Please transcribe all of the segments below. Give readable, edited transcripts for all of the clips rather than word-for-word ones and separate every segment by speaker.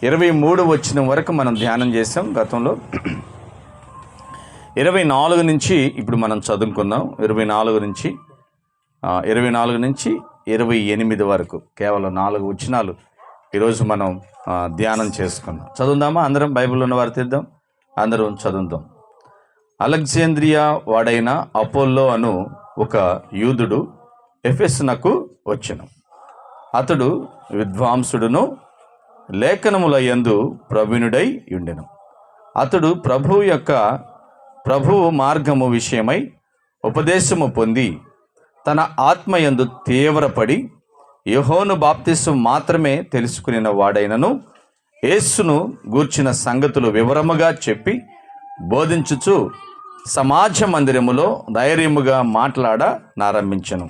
Speaker 1: 23 వచనం వరకు మనం ధ్యానం చేసాం గతంలో. 24 నుంచి ఇప్పుడు మనం చదువుకుందాం. 24 నుంచి 28 వరకు కేవలం 4 వచనాలు ఈరోజు మనం ధ్యానం చేసుకుందాం. చదువుదామా? అందరం బైబిల్ ఉన్న వారు తీద్దాం, అందరం చదువుదాం. అలెగ్జాంద్రియా వాడైన అపోల్లో అను ఒక యూదుడు ఎఫెసునకు వచ్చెను. అతడు విద్వాంసుడును లేఖనముల యందు ప్రవీణుడై ఉండెను. అతడు ప్రభువు మార్గము విషయమై ఉపదేశము పొంది తన ఆత్మయందు తీవ్రపడి యోహాను బాప్తిస్మం మాత్రమే తెలుసుకునిన వాడైనను యేసును గూర్చిన సంగతులు వివరముగా చెప్పి బోధించుచు సమాజ మందిరములో ధైర్యముగా మాట్లాడనారంభించెను.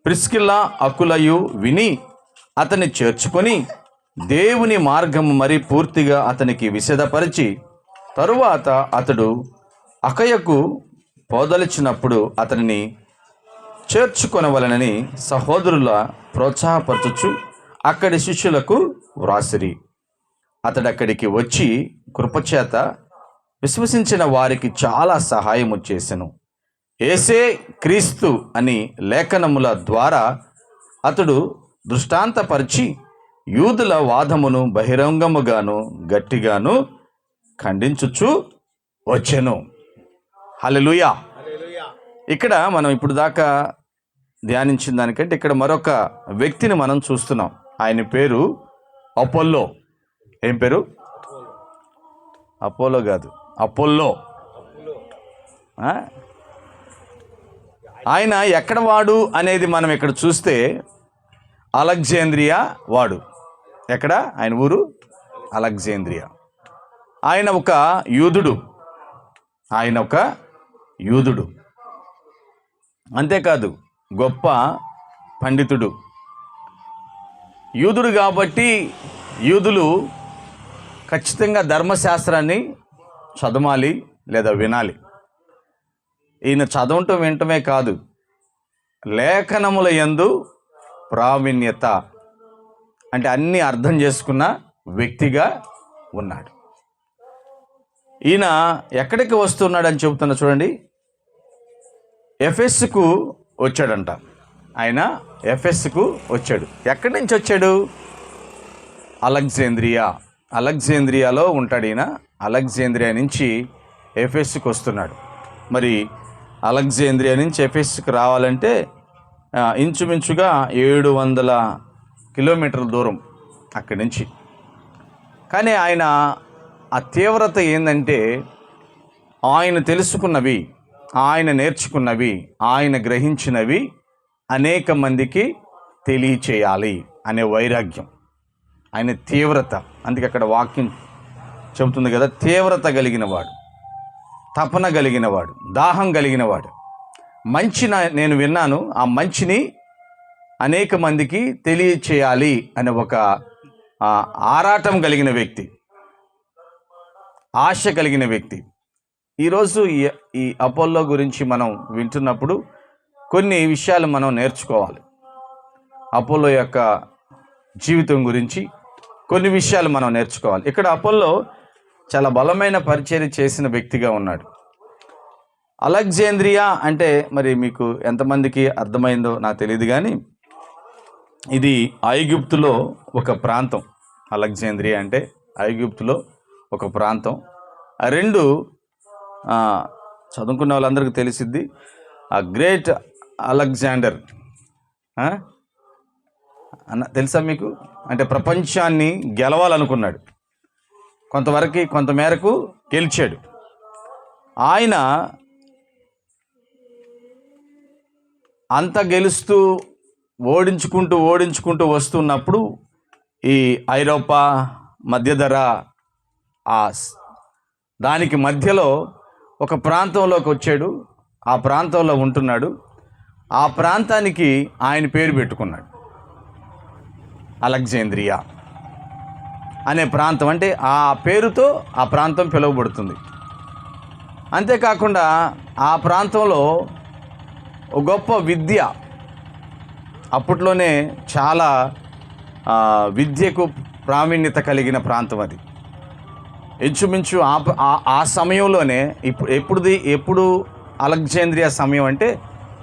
Speaker 1: ప్రిస్కిల్లా అకులయు విని అతన్ని చేర్చుకొని దేవుని మార్గము మరి పూర్తిగా అతనికి విశదపరిచి తరువాత అతడు అకయకు పోదలిచినప్పుడు అతనిని చేర్చుకొనవలనని సహోదరుల ప్రోత్సాహపరచుచు అక్కడి శిష్యులకు వ్రాసిరి. అతడక్కడికి వచ్చి కృపచేత విశ్వసించిన వారికి చాలా సహాయము చేసెను. యేసే క్రీస్తు అని లేఖనముల ద్వారా అతడు దృష్టాంతపరిచి యూదుల వాదమును బహిరంగముగాను గట్టిగాను ఖండించుచు వచ్చెను. హల్లెలూయా. ఇక్కడ మనం ఇప్పుడు దాకా ధ్యానించిన దానికంటే ఇక్కడ మరొక వ్యక్తిని మనం చూస్తున్నాం. ఆయన పేరు అపోల్లో. ఏం పేరు? అపోలో కాదు, అపోల్లో. ఆయన ఎక్కడ వాడు అనేది మనం ఇక్కడ చూస్తే అలెగ్జాంద్రియా వాడు. ఎక్కడ ఆయన ఊరు? అలెగ్జాంద్రియా. ఆయన ఒక యూదుడు. అంతేకాదు గొప్ప పండితుడు. యూదుడు కాబట్టి యూదులు ఖచ్చితంగా ధర్మశాస్త్రాన్ని చదవాలి లేదా వినాలి. ఈయన చదవటం వినటమే కాదు, లేఖనముల యందు ప్రావీణ్యత అంటే అన్నీ అర్థం చేసుకున్న వ్యక్తిగా ఉన్నాడు. ఈయన ఎక్కడికి వస్తున్నాడని చెబుతున్నా చూడండి. ఎఫెసుకు వచ్చాడంట. ఆయన ఎఫెసుకు వచ్చాడు. ఎక్కడి నుంచి వచ్చాడు? అలెగ్జాంద్రియాలో ఉంటాడు ఈయన. అలెగ్జాంద్రియా నుంచి ఎఫెసుకు వస్తున్నాడు. మరి అలెగ్జాంద్రియా నుంచి ఎఫెసుకు రావాలంటే ఇంచుమించుగా 700 కిలోమీటర్ల దూరం అక్కడి నుంచి. కానీ ఆయన ఆ తీవ్రత ఏంటంటే ఆయన తెలుసుకున్నవి, ఆయన నేర్చుకున్నవి, ఆయన గ్రహించినవి అనేక మందికి తెలియచేయాలి అనే వైరాగ్యం, ఆయన తీవ్రత. అందుకే అక్కడ వాక్యం చెబుతుంది కదా, తీవ్రత కలిగినవాడు, తపన కలిగినవాడు, దాహం కలిగినవాడు. మంచి నేను విన్నాను, ఆ మంచిని అనేక మందికి తెలియచేయాలి అనే ఒక ఆరాటం కలిగిన వ్యక్తి, ఆశ కలిగిన వ్యక్తి. ఈరోజు ఈ అపోల్లో గురించి మనం వింటున్నప్పుడు కొన్ని విషయాలు మనం నేర్చుకోవాలి. అపోల్లో యొక్క జీవితం గురించి కొన్ని విషయాలు మనం నేర్చుకోవాలి. ఇక్కడ అపోల్లో చాలా బలమైన పరిచర్య చేసిన వ్యక్తిగా ఉన్నాడు. అలెగ్జాంద్రియా అంటే మరి మీకు ఎంతమందికి అర్థమైందో నాకు తెలియదు, కానీ ఇది ఐగుప్తులో ఒక ప్రాంతం. అలెగ్జాంద్రియా అంటే ఐగుప్తులో ఒక ప్రాంతం. ఆ రెండు చదువుకున్న వాళ్ళందరికీ తెలిసిద్ది. ఆ గ్రేట్ అలెగ్జాండర్ అన్న తెలుసా మీకు? అంటే ప్రపంచాన్ని గెలవాలనుకున్నాడు, కొంతమేరకు గెలిచాడు. ఆయన అంత గెలుస్తూ ఓడించుకుంటూ వస్తున్నప్పుడు ఈ ఐరోపా మధ్యధర దానికి మధ్యలో ఒక ప్రాంతంలోకి వచ్చాడు. ఆ ప్రాంతంలో ఉంటున్నాడు. ఆ ప్రాంతానికి ఆయన పేరు పెట్టుకున్నాడు, అలెగ్జాంద్రియా అనే ప్రాంతం. అంటే ఆ పేరుతో ఆ ప్రాంతం పిలువబడుతుంది. అంతేకాకుండా ఆ ప్రాంతంలో ఒక గొప్ప విద్య, అప్పట్లోనే చాలా విద్యకు ప్రావీణ్యత కలిగిన ప్రాంతం అది. ఇంచుమించు ఆ సమయంలోనే ఎప్పుడు అలెగ్జాంద్రియా సమయం అంటే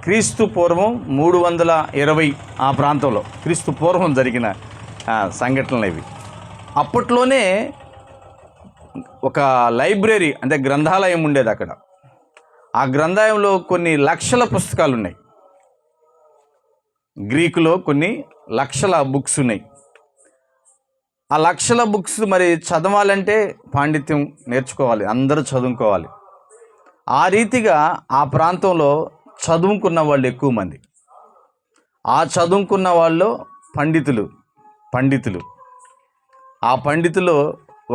Speaker 1: క్రీస్తు పూర్వం 320 ఆ ప్రాంతంలో క్రీస్తు పూర్వం జరిగిన సంఘటనలు ఇవి. అప్పట్లోనే ఒక లైబ్రరీ అంటే గ్రంథాలయం ఉండేది అక్కడ. ఆ గ్రంథాలయంలో కొన్ని లక్షల పుస్తకాలు ఉన్నాయి. గ్రీకులో కొన్ని లక్షల బుక్స్ ఉన్నాయి. ఆ లక్షల బుక్స్ మరి చదవాలంటే పాండిత్యం నేర్చుకోవాలి, అందరూ చదువుకోవాలి. ఆ రీతిగా ఆ ప్రాంతంలో చదువుకున్న వాళ్ళు ఎక్కువ మంది. ఆ చదువుకున్న వాళ్ళు పండితులు. ఆ పండితులో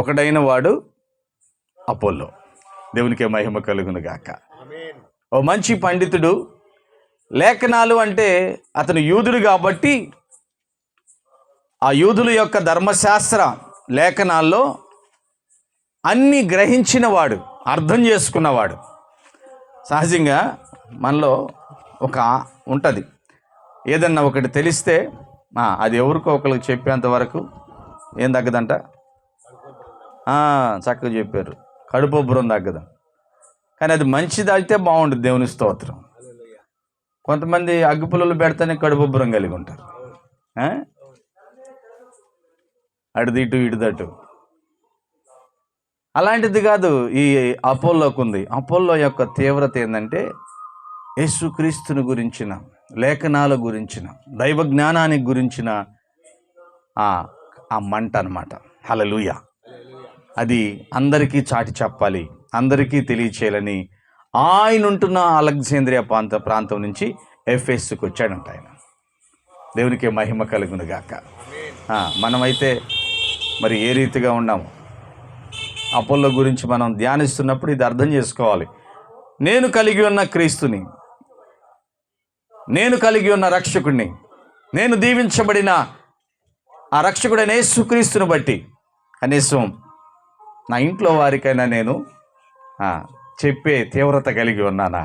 Speaker 1: ఒకడైన వాడు అపోల్లో. దేవునికే మహిమ కలుగును గాక. ఓ మంచి పండితుడు. లేఖనాలు అంటే అతను యూదుడు కాబట్టి ఆ యూదుల యొక్క ధర్మశాస్త్ర లేఖనాల్లో అన్నీ గ్రహించినవాడు, అర్థం చేసుకున్నవాడు. సహజంగా మనలో ఒక ఉంటుంది, ఏదన్నా ఒకటి తెలిస్తే అది ఎవరికో ఒకరికి చెప్పేంత వరకు ఏం తగ్గదంట. చక్కగా చెప్పారు, కడుపుబ్బరం తగ్గదు. కానీ అది మంచిది అయితే బాగుంటుంది. దేవుని స్తోత్రం. కొంతమంది అగ్గిపుల్లలు పెడితేనే కడుపుబ్బరం కలిగి ఉంటారు. అడిదిటు ఇటుదటు. అలాంటిది కాదు ఈ అపోల్లోకి ఉంది. అపోల్లో యొక్క తీవ్రత ఏంటంటే యేసుక్రీస్తుని గురించిన లేఖనాల గురించిన దైవ జ్ఞానానికి గురించిన ఆ మంట అన్నమాట. హల్లెలూయా. అది అందరికీ చాటి చెప్పాలి, అందరికీ తెలియచేయాలని ఆయన ఉంటున్న అలెగ్జాంద్రియా ప్రాంతం నుంచి ఎఫెసుకు వచ్చాడంట ఆయన. దేవునికి మహిమ కలుగును గాక. మనమైతే మరి ఏ రీతిగా ఉన్నాము అపోల్లో గురించి మనం ధ్యానిస్తున్నప్పుడు ఇది అర్థం చేసుకోవాలి. నేను కలిగి ఉన్న క్రీస్తుని, నేను కలిగి ఉన్న రక్షకుడిని, నేను దీవించబడిన ఆ రక్షకుడైన యేసుక్రీస్తుని బట్టి కనీసం నా ఇంట్లో వారికైనా నేను చెప్పే తీవ్రత కలిగి ఉన్నానా?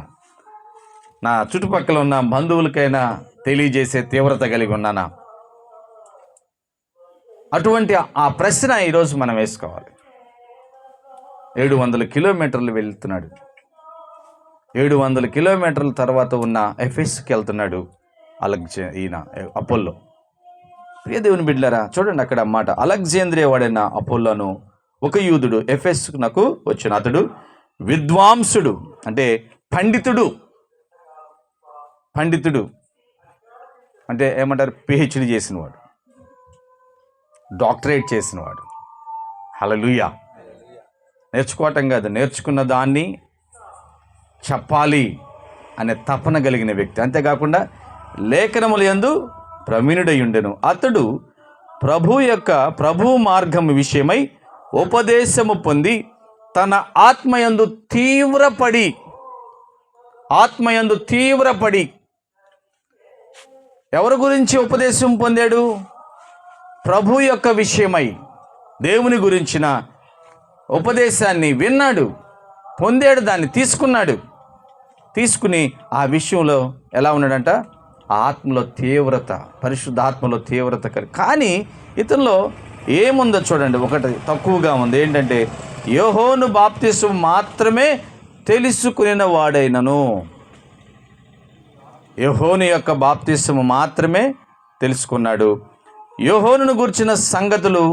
Speaker 1: నా చుట్టుపక్కల ఉన్న బంధువులకైనా తెలియజేసే తీవ్రత కలిగి ఉన్నానా? అటువంటి ఆ ప్రశ్న ఈరోజు మనం వేసుకోవాలి. 700 కిలోమీటర్లు వెళ్తున్నాడు. 700 కిలోమీటర్ల తర్వాత ఉన్న ఎఫెస్కి వెళ్తున్నాడు ఈయన అపోల్లో. ప్రియ దేవుని బిడ్డలారా, చూడండి అక్కడ మాట. అలెగ్జాంద్రియా వాడైన అపోల్లోను ఒక యూదుడు ఎఫెసునకు వచ్చిన. అతడు విద్వాంసుడు అంటే పండితుడు అంటే ఏమంటారు, పిహెచ్డి చేసినవాడు, డాక్టరేట్ చేసినవాడు. హల్లెలూయా. నేర్చుకోవటం కాదు, నేర్చుకున్న దాన్ని చెప్పాలి అనే తపన కలిగిన వ్యక్తి. అంతేకాకుండా లేఖనముల యందు ప్రవీణుడై ఉండెను. అతడు ప్రభు మార్గం విషయమై ఉపదేశము పొంది తన ఆత్మయందు తీవ్రపడి ఎవరి గురించి ఉపదేశం పొందాడు? ప్రభు యొక్క విషయమై దేవుని గురించిన ఉపదేశాన్ని విన్నాడు, పొందాడు, దాన్ని తీసుకుని ఆ విషయంలో ఎలా ఉన్నాడంట? ఆత్మలో తీవ్రత, పరిశుద్ధ ఆత్మలో తీవ్రత కానీ ఇతనిలో ఏముందో చూడండి. ఒకటి తక్కువగా ఉంది. ఏంటంటే యోహోను బాప్తిస్మం మాత్రమే తెలుసుకునిన వాడైనను. యోహోను యొక్క బాప్తిస్మం మాత్రమే తెలుసుకున్నాడు. యోహోనును గుర్చిన సంగతులు,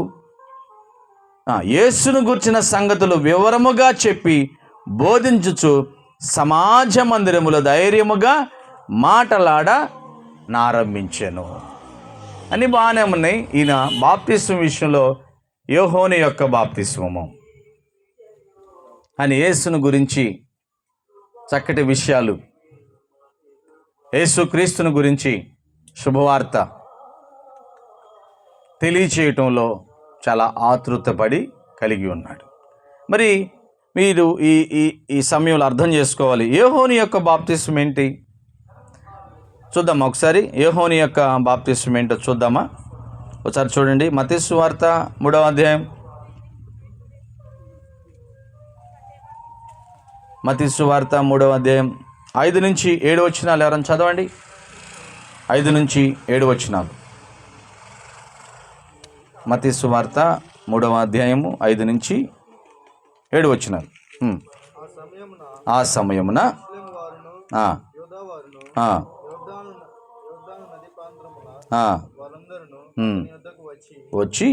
Speaker 1: యేసును గుర్చిన సంగతులు వివరముగా చెప్పి బోధించుచు సమాజ మందిరములో ధైర్యముగా మాటలాడనారంభించెను. అని బాగానే ఉన్నాయి. ఈయన బాప్తిస్మం విషయంలో యోహోను యొక్క బాప్తిస్మము అని యేసును గురించి చక్కటి విషయాలు, యేసుక్రీస్తుని గురించి శుభవార్త తెలియచేయటంలో చాలా ఆతృతపడి కలిగి ఉన్నాడు. మరి మీరు ఈ సమయంలో అర్థం చేసుకోవాలి, యోహోను యొక్క బాప్తిస్మం ఏంటి చూద్దామా ఒకసారి. యోహోను యొక్క బాప్తిస్మం ఏంటో చూద్దామా ఒకసారి. చూడండి మత్తయి సువార్త 3వ అధ్యాయం. మత్తయి సువార్త 3వ అధ్యాయం 5 నుంచి 7 వచనాలు ఎవరైనా చదవండి. 5 నుంచి 7 వచనాలు. మత్తయి సువార్త 3వ అధ్యాయము 5 నుంచి 7 వచనాలు. ఆ సమయమున వచ్చి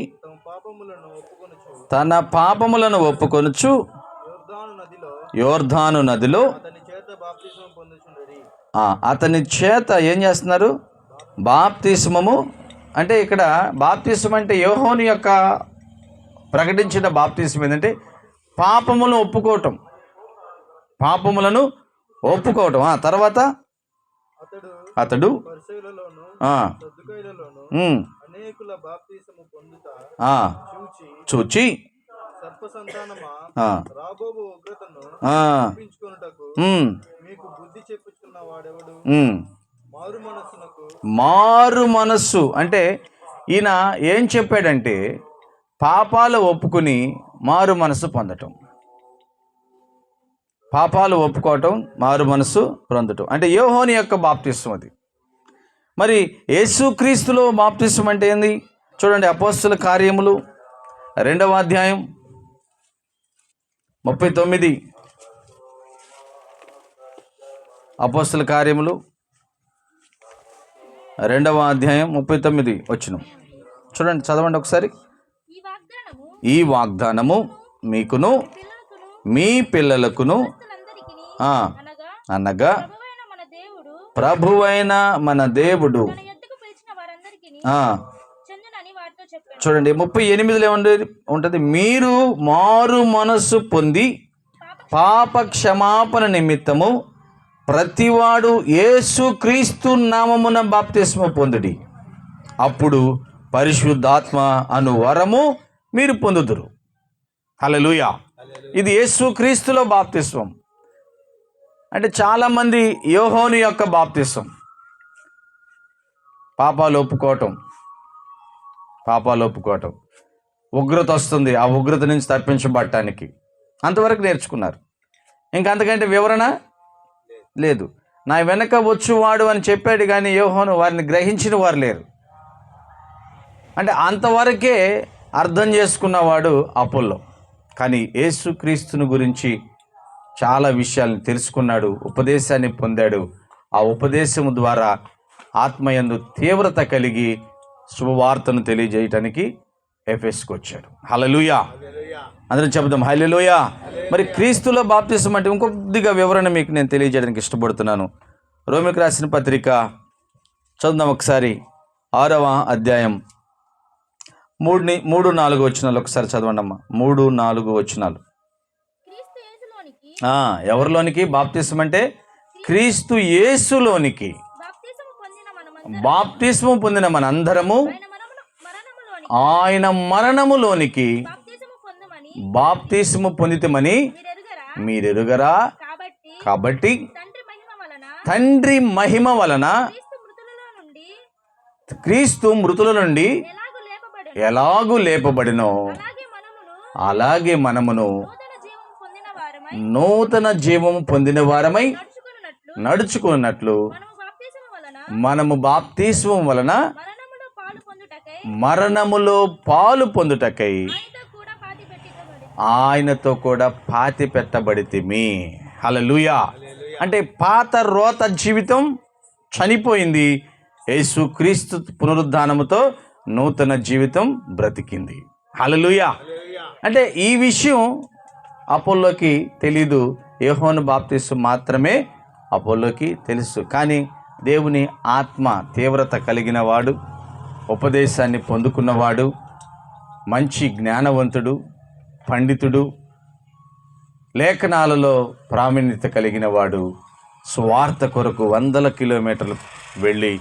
Speaker 1: తన పాపములను ఒప్పుకొనుచు యోర్దాను నదిలో అతని చేత ఏం చేస్తున్నారు? బాప్తిస్మము. అంటే ఇక్కడ బాప్తిస్మం అంటే యోహోను యొక్క ప్రకటించిన బాప్తిస్మం ఏంటంటే పాపములను ఒప్పుకోవటం, పాపములను ఒప్పుకోవటం. తర్వాత అతడు చూచి మారు మనస్సు అంటే ఈయన ఏం చెప్పాడంటే పాపాలు ఒప్పుకుని మారు మనస్సు పొందటం, పాపాలు ఒప్పుకోవటం, మారు మనస్సు పొందటం అంటే యోహోను యొక్క బాప్తిస్మం అది. మరి యేసుక్రీస్తులో బాప్తిస్మం అంటే ఏంది? చూడండి, అపోస్తల కార్యములు 2వ అధ్యాయం 39. అపోస్తల కార్యములు 2వ అధ్యాయం 39 వచనం చూడండి, చదవండి ఒకసారి. ఈ వాగ్దానము మీకును మీ పిల్లలకును అనగా ప్రభువైన మన దేవుడు. చూడండి 38లో ఉంటుంది, మీరు మారు మనస్సు పొంది పాప క్షమాపణ నిమిత్తము ప్రతివాడు యేసుక్రీస్తు నామమున బాప్తిస్మం పొందుడి, అప్పుడు పరిశుద్ధాత్మ అను వరము మీరు పొందుదురు. హల్లెలూయా. ఇది యేసుక్రీస్తులో బాప్తిస్మం. అంటే చాలామంది యోహోను యొక్క బాప్తిస్మం పాపాలు ఒప్పుకోవటం, ఉగ్రత వస్తుంది, ఆ ఉగ్రత నుంచి తప్పించబడటానికి అంతవరకు నేర్చుకున్నారు. ఇంకా అంతకంటే వివరణ లేదు. నా వెనక వచ్చువాడు అని చెప్పాడు కానీ యోహోను వారిని గ్రహించిన వారు లేరు. అంటే అంతవరకే అర్థం చేసుకున్నవాడు అపోల్లో. కానీ యేసుక్రీస్తుని గురించి చాలా విషయాలను తెలుసుకున్నాడు, ఉపదేశాన్ని పొందాడు. ఆ ఉపదేశము ద్వారా ఆత్మయందు తీవ్రత కలిగి శుభవార్తను తెలియజేయటానికి ఎఫెస్కి వచ్చాడు. హల్లెలూయా. అందరం చెప్దాం హల్లెలూయా. మరి క్రీస్తులో బాప్తిస్మం అంటే ఇంకొద్దిగా వివరణ మీకు నేను తెలియజేయడానికి ఇష్టపడుతున్నాను. రోమిలకు రాసిన పత్రిక చదువుదాం ఒకసారి. 6వ అధ్యాయం 3-4 వచనాలు ఒకసారి చదవండి అమ్మా. 3-4 వచనాలు. ఎవరిలోనికి బాప్తిస్మం అంటే? క్రీస్తు యేసులోనికి బాప్తిస్మం పొందిన మనందరము ఆయన మరణములోనికి బాప్తిస్మము పొందితమని మీరెరుగరా? కాబట్టి తండ్రి మహిమ వలన క్రీస్తు మృతుల నుండి ఎలాగూ లేపబడినో అలాగే మనమును నూతన జీవము పొందిన వారమై నడుచుకున్నట్లు మనము బాప్తిస్మం వలన మరణములో పాలు పొందుటకై ఆయనతో కూడా పాతి పెట్టబడితిమి. హల్లెలూయా. అంటే పాత రోత జీవితం చనిపోయింది, యేసుక్రీస్తు పునరుద్ధానముతో నూతన జీవితం బ్రతికింది. హల్లెలూయా. అంటే ఈ విషయం అపోల్లోకి తెలీదు, యోహోను బాప్తిస్మం మాత్రమే అపోల్లోకి తెలుసు. కానీ దేవుని ఆత్మ తీవ్రత కలిగిన వాడు, ఉపదేశాన్ని పొందుకున్నవాడు, మంచి జ్ఞానవంతుడు, పండితుడు, లేఖనాలలో ప్రావీణ్యత కలిగిన వాడు, సువార్త కొరకు 100 కిలోమీటర్లు వెళ్ళి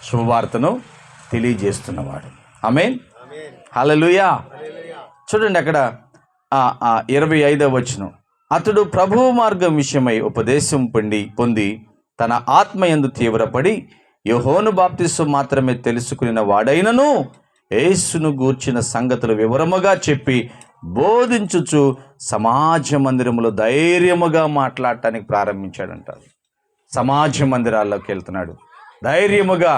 Speaker 1: శుభవార్తను తెలియజేస్తున్నవాడు. ఆమేన్. హల్లెలూయా. చూడండి అక్కడ 25వ వచనం, అతడు ప్రభువు మార్గం విషయమై ఉపదేశం పొంది తన ఆత్మయందు తీవ్రపడి యోహోను బాప్తిస్మం మాత్రమే తెలుసుకున్న వాడైనను యేసును గూర్చిన సంగతులు వివరముగా చెప్పి బోధించుచు సమాజ మందిరములో ధైర్యముగా మాట్లాడటానికి ప్రారంభించాడంట. సమాజ మందిరాల్లోకి వెళ్తున్నాడు, ధైర్యముగా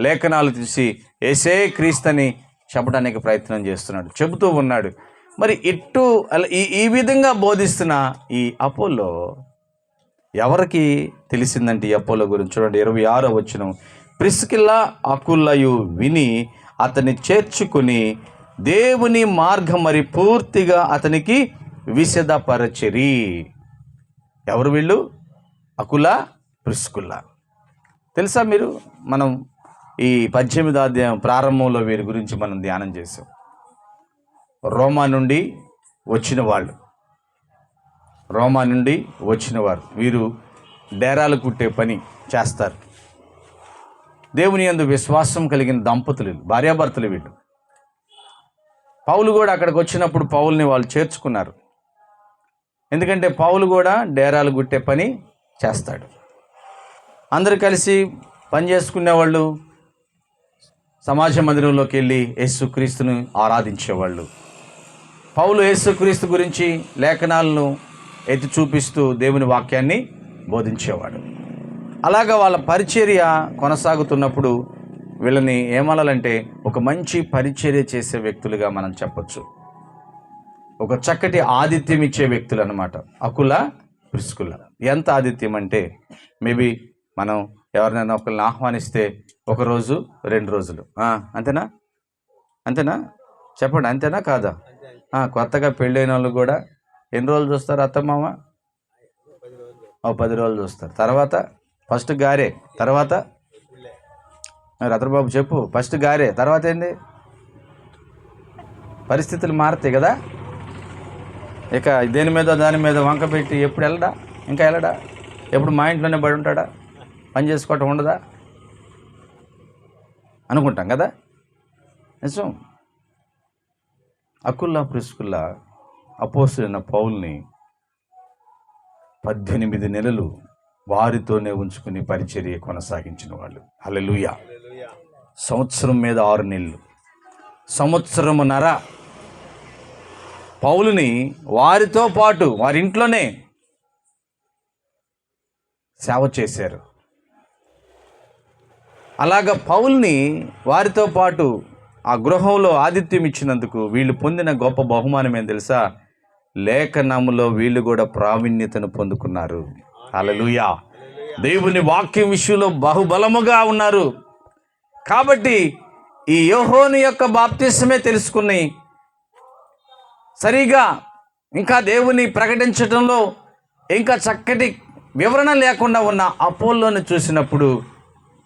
Speaker 1: లేఖనాలు తీసి యేసే క్రీస్తుని చెప్పడానికి ప్రయత్నం చేస్తున్నాడు, చెబుతూ ఉన్నాడు. మరి ఇట్టు ఈ విధంగా బోధిస్తున్న ఈ అపోల్లో ఎవరికి తెలిసిందంటే ఈ అపోలో గురించి చూడండి, 26వ వచనం. ప్రిస్కిల్లా అకులయు విని అతన్ని చేర్చుకుని దేవుని మార్గం మరి పూర్తిగా అతనికి విశదపరచిరి. ఎవరు వీళ్ళు? అకుల, ప్రిస్కిల్లా. తెలుసా మీరు? మనం ఈ 18వ అధ్యాయం ప్రారంభంలో వీరి గురించి మనం ధ్యానం చేసాం. రోమా నుండి వచ్చిన వారు. వీరు డేరాలు కుట్టే పని చేస్తారు. దేవుని యందు విశ్వాసం కలిగిన దంపతులు, భార్యాభర్తలు వీళ్ళు. పౌలు కూడా అక్కడికి వచ్చినప్పుడు పౌలుని వాళ్ళు చేర్చుకున్నారు. ఎందుకంటే పౌలు కూడా డేరాలు కుట్టే పని చేస్తాడు. అందరూ కలిసి పని చేసుకునేవాళ్ళు. సమాజ మందిరంలోకి వెళ్ళి యేసుక్రీస్తును ఆరాధించేవాళ్ళు. పౌలు యేసుక్రీస్తు గురించి లేఖనాలను ఎత్తి చూపిస్తూ దేవుని వాక్యాన్ని బోధించేవాడు. అలాగా వాళ్ళ పరిచర్య కొనసాగుతున్నప్పుడు వీళ్ళని ఏమనాలంటే ఒక మంచి పరిచర్య చేసే వ్యక్తులుగా మనం చెప్పొచ్చు. ఒక చక్కటి ఆతిథ్యం ఇచ్చే వ్యక్తులు అన్నమాట అకుల, ప్రిస్కిల్లా. ఎంత ఆతిథ్యం అంటే, మేబీ మనం ఎవరినైనా ఒకరిని ఆహ్వానిస్తే 1 రోజు 2 రోజులు, అంతేనా చెప్పండి, అంతేనా కాదా? కొత్తగా పెళ్ళైన వాళ్ళు కూడా ఎన్ని రోజులు చూస్తారు అత్తమామ? 10 రోజులు చూస్తారు. తర్వాత ఫస్ట్ గారే, తర్వాత రత్నబాబు చెప్పు, ఫస్ట్ గారే, తర్వాత ఏంది? పరిస్థితులు మారుతాయి కదా. ఇక దేని మీద దాని మీద వంక పెట్టి ఎప్పుడు వెళ్ళడా? ఎప్పుడు మా ఇంట్లోనే పడి ఉంటాడా? పని చేసుకోవటం ఉండదా అనుకుంటాం కదా. నిజం. అకుల, ప్రిస్కిల్లా అపోస్తలుడైన పౌలుని 18 నెలలు వారితోనే ఉంచుకుని పరిచర్య కొనసాగించిన వాళ్ళు. హల్లెలూయా. సంవత్సరం మీద 6 నెలలు, సంవత్సరమున్నర పౌలుని వారితో పాటు వారింట్లోనే సేవ చేశారు. అలాగ పౌలుని వారితో పాటు ఆ గృహంలో ఆతిథ్యం ఇచ్చినందుకు వీళ్ళు పొందిన గొప్ప బహుమానం ఏం తెలుసా? లేఖనములో వీళ్ళు కూడా ప్రావీణ్యతను పొందుకున్నారు. హల్లెలూయా. దేవుని వాక్యం విషయంలో బహుబలముగా ఉన్నారు. కాబట్టి ఈ యోహోను యొక్క బాప్తిస్మే తెలుసుకుని సరిగా ఇంకా దేవుని ప్రకటించడంలో ఇంకా చక్కటి వివరణ లేకుండా ఉన్న అపోల్లోని చూసినప్పుడు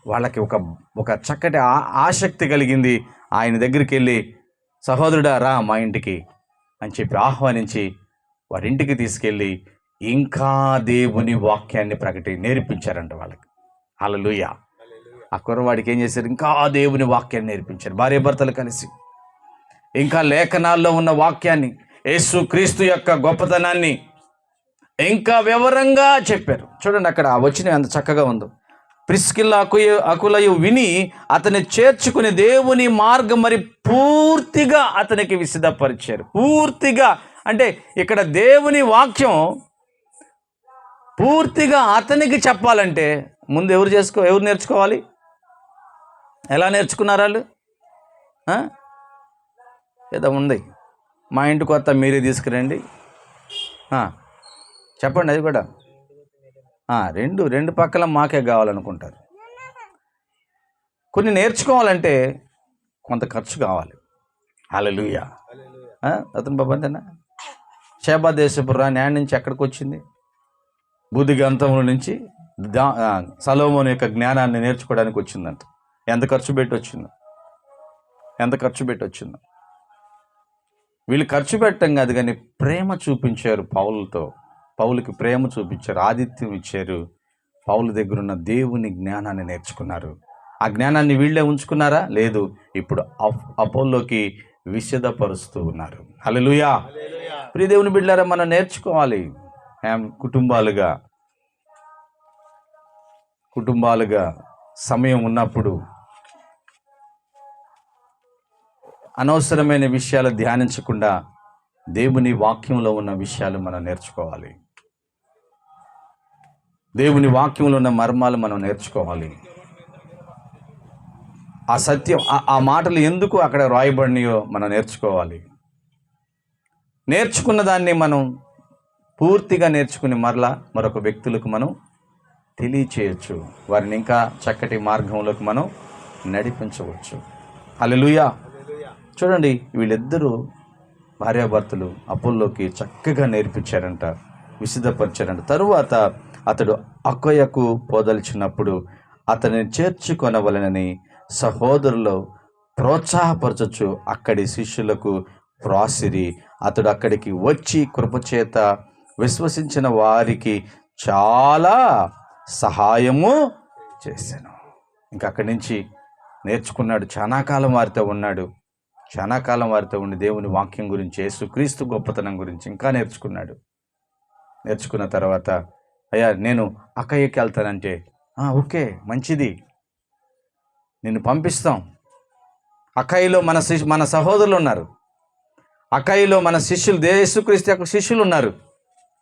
Speaker 1: వాళ్ళకి ఒక చక్కటి ఆసక్తి కలిగింది. ఆయన దగ్గరికి వెళ్ళి, సహోదరుడా రా మా ఇంటికి అని చెప్పి ఆహ్వానించి వారింటికి తీసుకెళ్ళి ఇంకా దేవుని వాక్యాన్ని నేర్పించారంట వాళ్ళకి. హల్లెలూయా. ఆ కుర్రవాడికి ఏం చేశారు? ఇంకా దేవుని వాక్యాన్ని నేర్పించారు. భార్యాభర్తలు కలిసి ఇంకా లేఖనాల్లో ఉన్న వాక్యాన్ని, యేసుక్రీస్తు యొక్క గొప్పతనాన్ని ఇంకా వివరంగా చెప్పారు. చూడండి అక్కడ వచ్చిన అంత చక్కగా ఉందో. ప్రిస్కిల్లా అకులయు విని అతన్ని చేర్చుకుని దేవుని మార్గం మరి పూర్తిగా అతనికి విశదపరిచారు. పూర్తిగా అంటే ఇక్కడ దేవుని వాక్యం పూర్తిగా అతనికి చెప్పాలంటే ముందు ఎవరు నేర్చుకోవాలి? ఎలా నేర్చుకున్నారు వాళ్ళు? ఏదో ఉంది, మా ఇంటికి కొత్త మీరే తీసుకురండి, చెప్పండి. అది కూడా రెండు పక్కల మాకే కావాలనుకుంటారు. కొన్ని నేర్చుకోవాలంటే కొంత ఖర్చు కావాలి. హల్లెలూయా. అతను బాబు అంతేనా? షేబా దేశపు రాణి యాడ్ నుంచి ఎక్కడికి వచ్చింది? బుద్ధిగంతముల నుంచి సొలొమోను యొక్క జ్ఞానాన్ని నేర్చుకోవడానికి వచ్చిందంట. ఎంత ఖర్చు పెట్టి వచ్చిందో. వీళ్ళు ఖర్చు పెట్టడం కాదు కానీ ప్రేమ చూపించారు. పౌలుకి ప్రేమ చూపించారు, ఆతిథ్యం ఇచ్చారు. పౌలు దగ్గర ఉన్న దేవుని జ్ఞానాన్ని నేర్చుకున్నారు. ఆ జ్ఞానాన్ని వీళ్ళే ఉంచుకున్నారా? లేదు, ఇప్పుడు అపోల్లోకి విశదపరుస్తూ ఉన్నారు. హల్లెలూయా. ప్రియ దేవుని బిడ్డలారా, మనం నేర్చుకోవాలి. కుటుంబాలుగా సమయం ఉన్నప్పుడు అనవసరమైన విషయాలు ధ్యానించకుండా దేవుని వాక్యంలో ఉన్న విషయాలు మనం నేర్చుకోవాలి. దేవుని వాక్యంలో ఉన్న మర్మాలు మనం నేర్చుకోవాలి. ఆ సత్యం, ఆ మాటలు ఎందుకు అక్కడ రాయబడినాయో మనం నేర్చుకోవాలి. నేర్చుకున్న దాన్ని మనం పూర్తిగా నేర్చుకుని మరొక వ్యక్తులకు మనం తెలియచేయచ్చు. వారిని ఇంకా చక్కటి మార్గంలోకి మనం నడిపించవచ్చు. హల్లెలూయా. చూడండి, వీళ్ళిద్దరూ భార్యాభర్తలు అపోల్లోకి చక్కగా నేర్పించారంట, విశుద్ధపరిచారంట. తరువాత అతడు అక్కయ్యకు పోదలిచినప్పుడు అతనిని చేర్చుకొనవలెనని సహోదరులు ప్రోత్సాహపరచచ్చు అక్కడి శిష్యులకు వ్రాసిరి. అతడు అక్కడికి వచ్చి కృపచేత విశ్వసించిన వారికి చాలా సహాయము చేశాను. ఇంకా అక్కడి నుంచి నేర్చుకున్నాడు. చాలా కాలం వారితో ఉన్నాడు. చాలా కాలం వారితో ఉండి దేవుని వాక్యం గురించి, యేసుక్రీస్తు గొప్పతనం గురించి ఇంకా నేర్చుకున్నాడు. నేర్చుకున్న తర్వాత, అయ్యా నేను అక్కయ్యకి వెళ్తానంటే, ఓకే మంచిది, నిన్ను పంపిస్తాం. అక్కయ్యలో మన సహోదరులు ఉన్నారు, అక్కయ్యలో మన శిష్యులు, యేసుక్రీస్తు యొక్క శిష్యులు ఉన్నారు,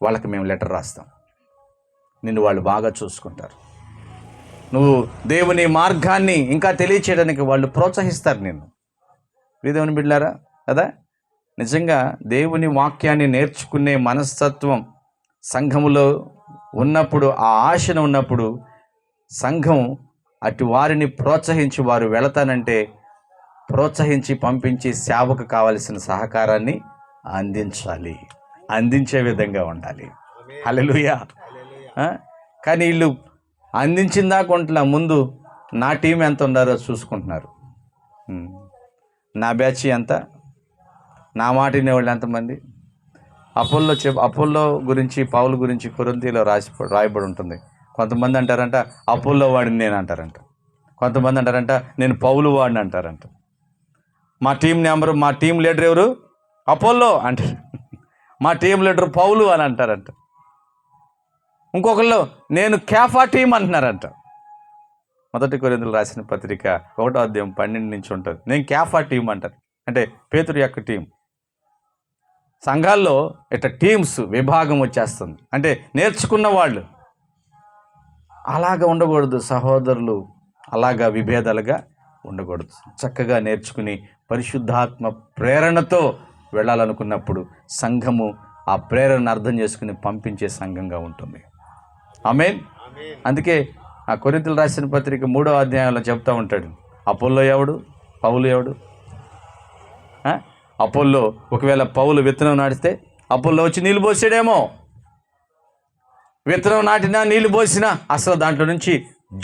Speaker 1: వాళ్ళకి మేము లెటర్ రాస్తాం, నిన్ను వాళ్ళు బాగా చూసుకుంటారు, నువ్వు దేవుని మార్గాన్ని ఇంకా తెలియచేయడానికి వాళ్ళు ప్రోత్సహిస్తారు నిన్ను. దేవుని బిడ్డలారా కదా, నిజంగా దేవుని వాక్యాన్ని నేర్చుకునే మనస్తత్వం సంఘములో ఉన్నప్పుడు, ఆ ఆశను ఉన్నప్పుడు సంఘం అటు వారిని ప్రోత్సహించి, వారు వెళతానంటే ప్రోత్సహించి పంపించి సేవకు కావలసిన సహకారాన్ని అందించాలి, అందించే విధంగా ఉండాలి. హల్లెలూయా. కానీ వీళ్ళు అందించిందాకుంటా ముందు నా టీం ఎంత ఉన్నారో చూసుకుంటున్నారు. నా బ్యాచ్ ఎంత, నా మాట వినేవాళ్ళు ఎంతమంది. అపోల్లో గురించి, పౌలు గురించి కొరింథీలో రాయబడి ఉంటుంది. కొంతమంది అంటారంట అపోల్లో వాడిని నేను అంటారంట, కొంతమంది అంటారంట నేను పౌలు వాడిని అంటారంట. మా టీం లీడర్ ఎవరు? అపోల్లో అంటారు. మా టీం లీడర్ పౌలు అని అంటారంట. ఇంకొకళ్ళు నేను కేఫా టీం అంటున్నారంట. మొదటి కొరింథీయులకు రాసిన పత్రిక 1వ అధ్యాయం 12 నుంచి ఉంటుంది. నేను కేఫా టీం అంటారు, అంటే పేతురు యొక్క టీం. సంఘాల్లో ఇట్లా టీమ్స్ విభాగం వచ్చేస్తుంది. అంటే నేర్చుకున్న వాళ్ళు అలాగా ఉండకూడదు, సహోదరులు అలాగా విభేదాలుగా ఉండకూడదు. చక్కగా నేర్చుకుని పరిశుద్ధాత్మ ప్రేరణతో వెళ్ళాలనుకున్నప్పుడు సంఘము ఆ ప్రేరణను అర్థం చేసుకుని పంపించే సంఘంగా ఉంటుంది. ఆమేన్. అందుకే ఆ కొరింథీయులకు రాసిన పత్రిక 3వ అధ్యాయంలో చెప్తా ఉంటాడు, అపోల్లో ఎవడు, పౌలు ఎవడు. అపోల్లో ఒకవేళ పౌలు విత్తనం నాటితే అపోల్లో వచ్చి నీళ్ళు పోసాడేమో, విత్తనం నాటినా నీళ్లు పోసినా అసలు దాంట్లో నుంచి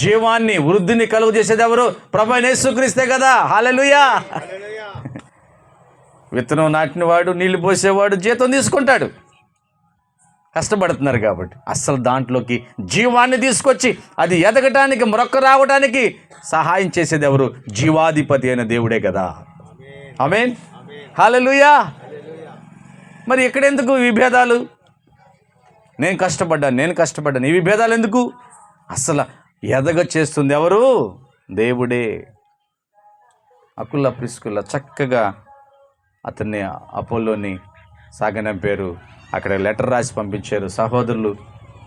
Speaker 1: జీవాన్ని, వృద్ధిని కలుగు చేసేది ఎవరు? ప్రభువైన యేసుక్రీస్తే కదా. హల్లెలూయా. విత్తనం నాటిన వాడు, నీళ్లు పోసేవాడు జీతం తీసుకుంటాడు, కష్టపడుతున్నారు కాబట్టి. అసలు దాంట్లోకి జీవాన్ని తీసుకొచ్చి అది ఎదగటానికి, మొక్క రావడానికి సహాయం చేసేది ఎవరు? జీవాధిపతి అయిన దేవుడే కదా. ఆమేన్. హల్లెలూయా. మరి ఎక్కడెందుకు విభేదాలు? నేను కష్టపడ్డాను, ఈ విభేదాలు ఎందుకు? అసలు ఎదగ చేస్తుంది ఎవరు? దేవుడే. అకుల ప్రిస్కుల చక్కగా అతన్ని, అపోల్లోని సాగనంపారు. అక్కడ లెటర్ రాసి పంపించారు, సహోదరులు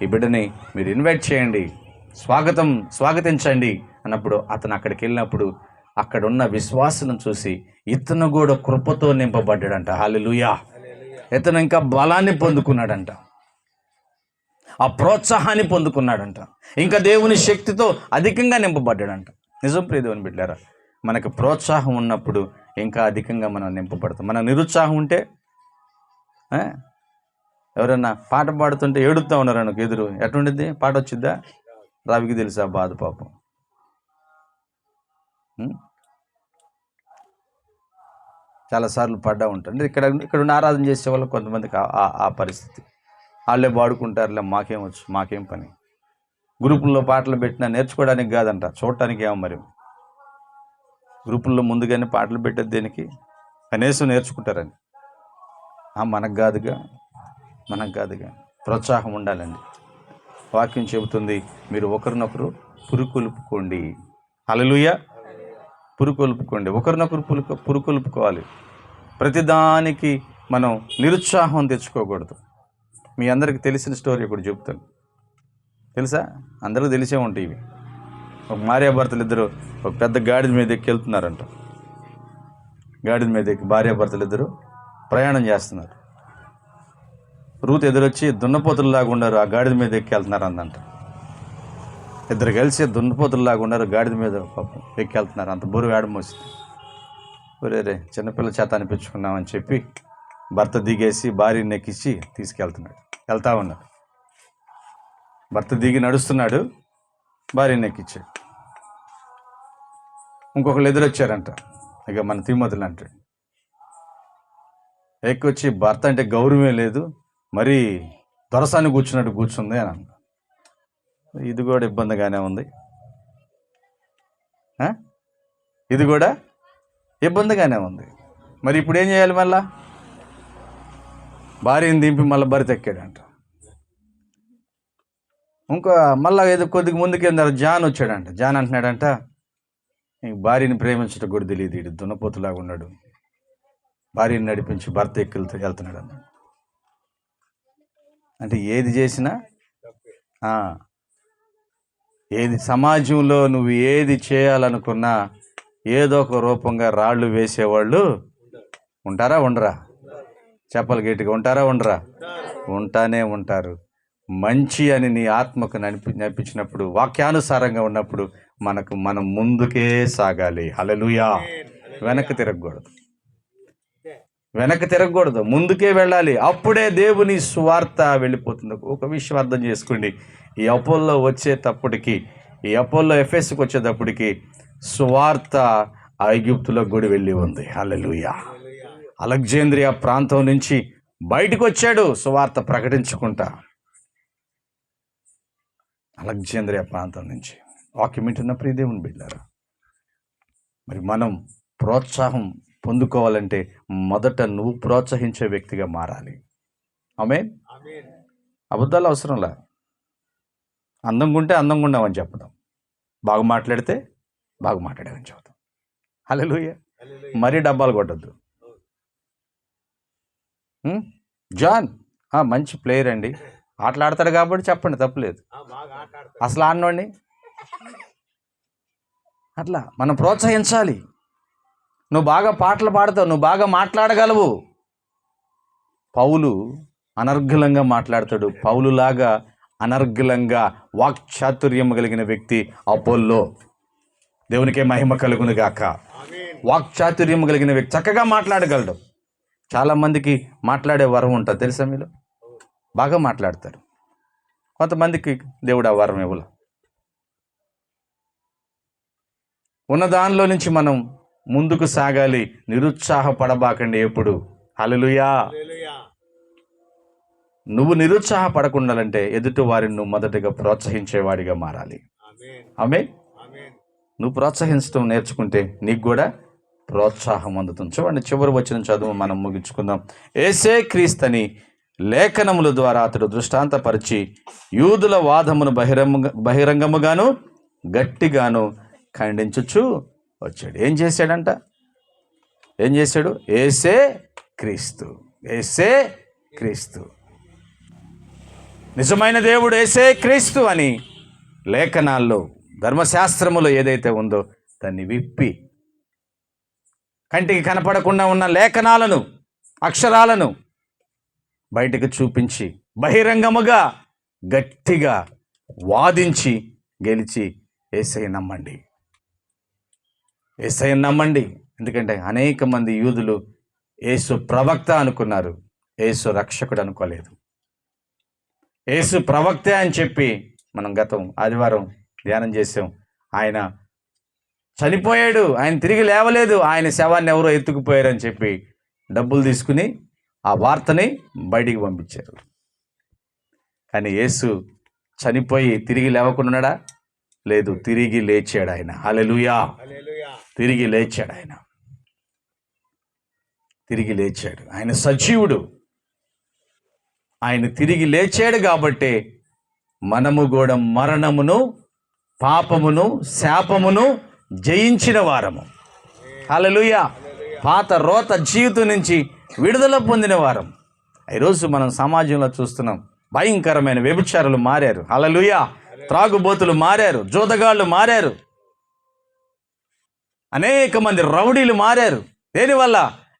Speaker 1: ఈ బిడ్డని మీరు ఇన్వైట్ చేయండి, స్వాగతించండి అన్నప్పుడు అతను అక్కడికి వెళ్ళినప్పుడు అక్కడ ఉన్న విశ్వాసులను చూసి ఇతను కూడా కృపతో నింపబడ్డాడంట. హల్లెలూయా. ఇతను ఇంకా బలాన్ని పొందుకున్నాడంట, ఆ ప్రోత్సాహాన్ని పొందుకున్నాడంట, ఇంకా దేవుని శక్తితో అధికంగా నింపబడ్డాడంట. నిజం ప్రియ దేవుని బిడ్డలారా, మనకు ప్రోత్సాహం ఉన్నప్పుడు ఇంకా అధికంగా మనం నింపబడతాం. మన నిరుత్సాహం ఉంటే, ఎవరన్నా పాట పాడుతుంటే ఏడుస్తూ ఉన్నారు అనుకో ఎదురు, ఎటుండిద్ది? పాట వచ్చిద్దా? రవికి తెలుసా బాధ పాపం. చాలాసార్లు పడ్డా ఉంటారు. ఇక్కడ ఉన్న ఆరాధన చేసే వాళ్ళు కొంతమందికి ఆ పరిస్థితి, వాళ్ళే పాడుకుంటారులే, మాకేం పని. గ్రూపుల్లో పాటలు పెట్టినా నేర్చుకోవడానికి కాదంట, చూడటానికి ఏమో. మరి గ్రూపుల్లో ముందుగానే పాటలు పెట్టేది దేనికి? కనీసం నేర్చుకుంటారని. మనకు కాదుగా. ప్రోత్సాహం ఉండాలండి. వాక్యం చెబుతుంది, మీరు ఒకరినొకరు పురుకొల్పుకోండి. హల్లెలూయా. పురుకొల్పుకోండి, ఒకరినొకరు పురుకొల్పుకోవాలి. ప్రతిదానికి మనం నిరుత్సాహం తెచ్చుకోకూడదు. మీ అందరికి తెలిసిన స్టోరీ ఒకటి చెప్తాను, తెలుసా? అందరికీ తెలిసే ఉంటాయి ఇవి. ఒక భార్యాభర్తలు ఇద్దరు ఒక పెద్ద గాడిద మీద ఎక్కి వెళ్తున్నారంట. గాడిద మీద ఎక్కి భార్యాభర్తలు ఇద్దరు ప్రయాణం చేస్తున్నారు. రూత్ ఎదురొచ్చి దున్నపోతుల్లాగా ఉన్నారు, ఆ గాడిద మీద ఎక్కి వెళ్తున్నారు అందంట. ఇద్దరు కలిసి దున్నపోతుల్లాగా ఉన్నారు, గాడిద మీద ఎక్కి వెళ్తున్నారు. అంత బరువు ఏడమోసింది. ఒరే చిన్నపిల్ల చేత అనిపించుకున్నామని చెప్పి భర్త దిగేసి భార్యని ఎక్కించి తీసుకెళ్తున్నాడు. వెళ్తా ఉన్నాడు. భర్త దిగి నడుస్తున్నాడు, భార్యని ఎక్కించాడు. ఇంకొకళ్ళు ఎదురొచ్చారంట. ఇక మన తిమ్మతులు అంటాడు. ఎక్కొచ్చి భర్త అంటే గౌరవమే లేదు, మరి దొరసాన్ని కూర్చున్నట్టు కూర్చుంది అని అన్న. ఇది కూడా ఇబ్బందిగానే ఉంది. ఇది కూడా ఇబ్బందిగానే ఉంది. మరి ఇప్పుడు ఏం చేయాలి? మళ్ళా భార్యని దింపి మళ్ళీ భర్త ఎక్కాడంట. ఇంకా మళ్ళీ ఏదో కొద్దిగా ముందుకేందారు జాన్ వచ్చాడంట. జాన్ అంటున్నాడంట, ఇంక భార్యని ప్రేమించడం కూడా తెలియదు, వీడు దున్నపోతులాగా ఉన్నాడు, భార్యని నడిపించి భర్త వెళ్తున్నాడు అన్నాడు. అంటే ఏది చేసినా ఏది సమాజంలో నువ్వు ఏది చేయాలనుకున్నా ఏదో ఒక రూపంగా రాళ్ళు వేసేవాళ్ళు ఉంటారా ఉండరా? చెప్పలు గట్టిగా ఉంటారా ఉండరా? ఉంటానే ఉంటారు. మంచి అని నీ ఆత్మకు నడిపించినప్పుడు, వాక్యానుసారంగా ఉన్నప్పుడు మనం ముందుకే సాగాలి. హల్లెలూయా. వెనక్కి తిరగకూడదు, ముందుకే వెళ్ళాలి. అప్పుడే దేవుని సువార్త వెళ్ళిపోతుంది. ఒక విషయం అర్థం చేసుకోండి, ఈ అపోల్లో వచ్చేటప్పటికి, ఈ అపోల్లో ఎఫెస్కి వచ్చేటప్పటికి సువార్త ఐగుప్తులకు కూడా వెళ్ళి ఉంది. హల్లెలూయా. అలెగ్జాంద్రియా ప్రాంతం నుంచి బయటకు వచ్చాడు సువార్త ప్రకటించుకుంటా. అలెగ్జాంద్రియా ప్రాంతం నుంచి వాక్యం వింటున్న ప్రియ దేవుని బిడ్డలారా, మరి మనం ప్రోత్సాహం పొందుకోవాలంటే మొదట నువ్వు ప్రోత్సహించే వ్యక్తిగా మారాలి. ఆమేన్. అబద్ధాలు అవసరంలా. అందంగా ఉంటే అందంగా ఉన్నామని చెప్పడం, బాగా మాట్లాడితే బాగా మాట్లాడామని చెప్తాం. హల్లెలూయా. మరీ డబ్బాలు కొట్టద్దు. జాన్ మంచి ప్లేయర్ అండి, ఆటలాడతాడు కాబట్టి చెప్పండి, తప్పులేదు. అసలు ఆడినోడిని అట్లా మనం ప్రోత్సహించాలి. నువ్వు బాగా పాటలు పాడతావు, నువ్వు బాగా మాట్లాడగలవు. పౌలు అనర్గళంగా మాట్లాడతాడు. పౌలులాగా అనర్గళంగా వాక్చాతుర్యం కలిగిన వ్యక్తి అపోల్లో. దేవునికే మహిమ కలుగును గాక. వాక్చాతుర్యం కలిగిన వ్యక్తి, చక్కగా మాట్లాడగలడు. చాలామందికి మాట్లాడే వరం ఉంటుంది తెలుసా మీలో? బాగా మాట్లాడతారు. కొంతమందికి దేవుడు ఆ వరం ఇవ్వలే. ఉన్న దానిలో నుంచి మనం ముందుకు సాగాలి. నిరుత్సాహపడబాకండి ఎప్పుడు. హల్లెలూయా. నువ్వు నిరుత్సాహపడకుండాలంటే ఎదుటి వారిని నువ్వు మొదటగా ప్రోత్సహించేవాడిగా మారాలి. ఆమేన్. నువ్వు ప్రోత్సహించడం నేర్చుకుంటే నీకు కూడా ప్రోత్సాహం అందుతుంది. చూడండి, చివరి వచనం చదువు మనం ముగించుకుందాం. యేసే క్రీస్తని లేఖనముల ద్వారా అతడు దృష్టాంతపరిచి యూదుల వాదమును బహిరంగముగాను గట్టిగాను ఖండించుచు వచ్చాడు. ఏం చేశాడు? యేసే క్రీస్తు, నిజమైన దేవుడు యేసే క్రీస్తు అని లేఖనాల్లో, ధర్మశాస్త్రములో ఏదైతే ఉందో దాన్ని విప్పి, కంటికి కనపడకుండా ఉన్న లేఖనాలను, అక్షరాలను బయటకు చూపించి బహిరంగముగా గట్టిగా వాదించి గెలిచి యేసయ్యను నమ్మండి. ఎందుకంటే అనేక మంది యూదులు యేసు ప్రవక్త అనుకున్నారు, యేసు రక్షకుడు అనుకోలేదు. యేసు ప్రవక్తే అని చెప్పి మనం గతం ఆదివారం ధ్యానం చేసాం. ఆయన చనిపోయాడు, ఆయన తిరిగి లేవలేదు, ఆయన శవాన్ని ఎవరో ఎత్తుకుపోయారని చెప్పి డబ్బులు తీసుకుని ఆ వార్తని బయటికి పంపించారు. కానీ యేసు చనిపోయి తిరిగి లేవకుండా లేదు, తిరిగి లేచాడు ఆయన. హల్లెలూయా. తిరిగి లేచాడు ఆయన. ఆయన సజీవుడు. ఆయన తిరిగి లేచాడు కాబట్టి మనము కూడా మరణమును, పాపమును, శాపమును జయించిన వారము. హల్లెలూయా. పాత రోత జీవితం నుంచి విడుదల పొందిన వారం. ఈరోజు మనం సమాజంలో చూస్తున్నాం, భయంకరమైన వ్యభిచారులు మారారు. హల్లెలూయా. త్రాగుబోతులు మారారు, జోదగాళ్ళు మారారు, అనేక మంది రౌడీలు మారారు. దేనివల్ల?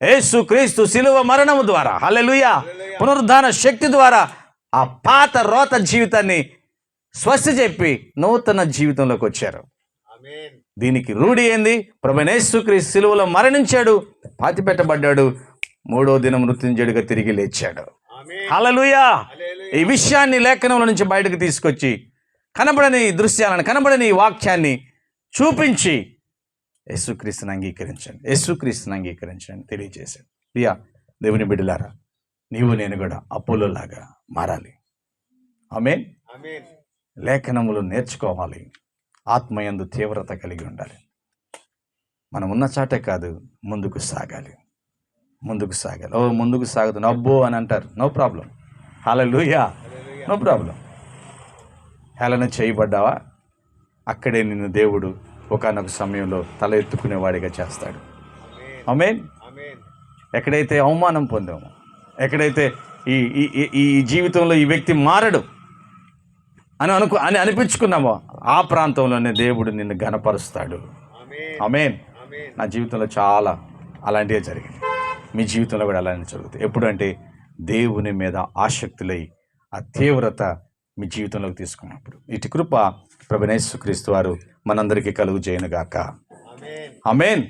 Speaker 1: యేసు క్రీస్తు శిలువ మరణము ద్వారా, హల్లెలూయా, పునరుద్ధాన శక్తి ద్వారా ఆ పాత రోత జీవితాన్ని స్వస్తి చెప్పి నూతన జీవితంలోకి వచ్చారు. దీనికి రూఢి ఏంది? ప్రభువైన యేసుక్రీస్తు శిలువలో మరణించాడు, పాతిపెట్టబడ్డాడు, 3వ దినం మృత్యుంజయుడిగా తిరిగి లేచాడు. హల్లెలూయా. ఈ విషయాన్ని లేఖనంలో నుంచి బయటకు తీసుకొచ్చి కనబడని దృశ్యాలను, కనబడని వాక్యాన్ని చూపించి యేసుక్రీస్తుని అంగీకరించండి, యేసుక్రీస్తుని అంగీకరించండి తెలియజేశాడు. ప్రియా దేవుని బిడ్డలారా, నీవు నేను కూడా అపోలోలాగా మారాలి. ఆమేన్. లేఖనములు నేర్చుకోవాలి, ఆత్మయందు తీవ్రత కలిగి ఉండాలి. మనం ఉన్న చాటే కాదు, ముందుకు సాగాలి, ముందుకు సాగాలి. ముందుకు సాగుతుంది అబ్బో అని అంటారు, నో ప్రాబ్లం, హల్లెలూయా, నో ప్రాబ్లం. హేళన చేయబడ్డావా? అక్కడే నిన్ను దేవుడు ఒకానొక సమయంలో తల ఎత్తుకునేవాడిగా చేస్తాడు. ఆమేన్. ఎక్కడైతే అవమానం పొందామో, ఎక్కడైతే ఈ ఈ జీవితంలో ఈ వ్యక్తి మారడు అని అనిపించుకున్నామో, ఆ ప్రాంతంలోనే దేవుడు నిన్ను ఘనపరుస్తాడు. ఆమేన్. నా జీవితంలో చాలా అలాంటివే జరిగింది, మీ జీవితంలో కూడా అలాంటి జరుగుతాయి. ఎప్పుడంటే దేవుని మీద ఆసక్తులై ఆ తీవ్రత మీ జీవితంలోకి తీసుకున్నప్పుడు. ఇటు కృప ప్రభువైన యేసుక్రీస్తు వారు మనందరికీ కలుగు చేయనుగాక. ఆమేన్.